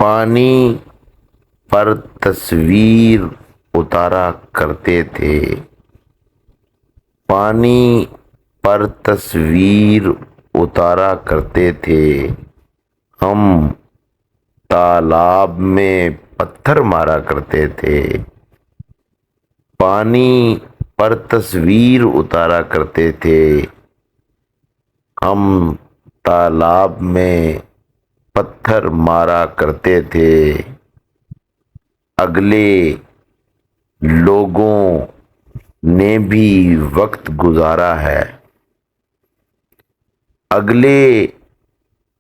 پانی پر تصویر اتارا کرتے تھے، پانی پر تصویر اتارا کرتے تھے، ہم تالاب میں پتھر مارا کرتے تھے۔ پانی پر تصویر اتارا کرتے تھے، ہم تالاب میں پتھر مارا کرتے تھے۔ اگلے لوگوں نے بھی وقت گزارا ہے، اگلے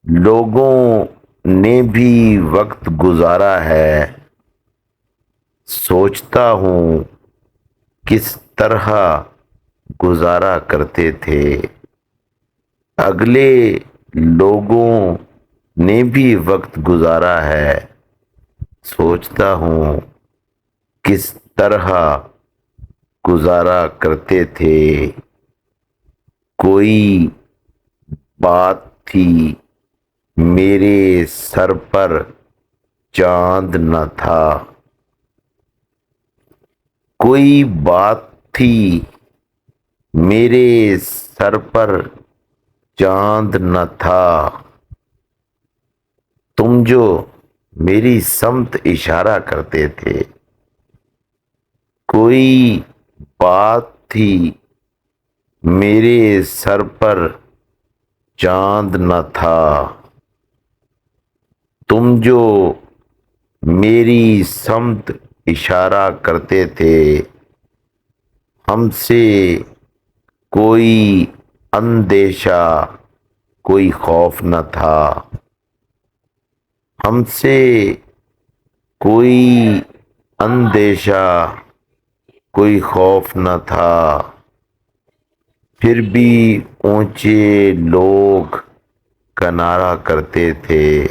لوگوں نے بھی وقت گزارا ہے، سوچتا ہوں کس طرح گزارا کرتے تھے۔ اگلے لوگوں نے بھی وقت گزارا ہے، سوچتا ہوں کس طرح گزارا کرتے تھے۔ کوئی بات تھی میرے سر پر چاند نہ تھا، کوئی بات تھی میرے سر پر چاند نہ تھا، تم جو میری سمت اشارہ کرتے تھے۔ کوئی بات تھی میرے سر پر چاند نہ تھا، تم جو میری سمت اشارہ کرتے تھے۔ ہم سے کوئی اندیشہ کوئی خوف نہ تھا، ہم سے کوئی اندیشہ کوئی خوف نہ تھا، پھر بھی اونچے لوگ کنارہ کرتے تھے۔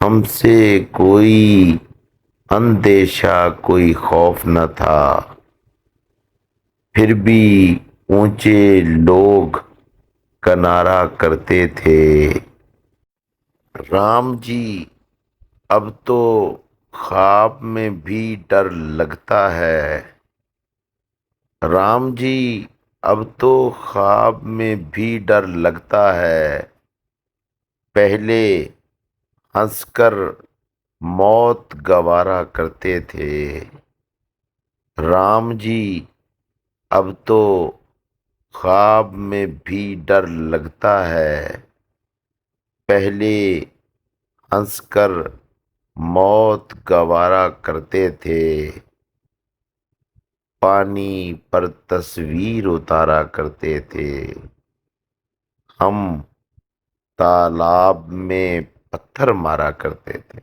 ہم سے کوئی اندیشہ کوئی خوف نہ تھا، پھر بھی اونچے لوگ کنارہ کرتے تھے۔ رام جی اب تو خواب میں بھی ڈر لگتا ہے، رام جی اب تو خواب میں بھی ڈر لگتا ہے، پہلے ہنس کر موت گوارا کرتے تھے۔ رام جی اب تو خواب میں بھی ڈر لگتا ہے، پہلے ہنس کر موت گوارا کرتے تھے۔ پانی پر تصویر اتارا کرتے تھے، ہم تالاب میں پتھر مارا کرتے تھے۔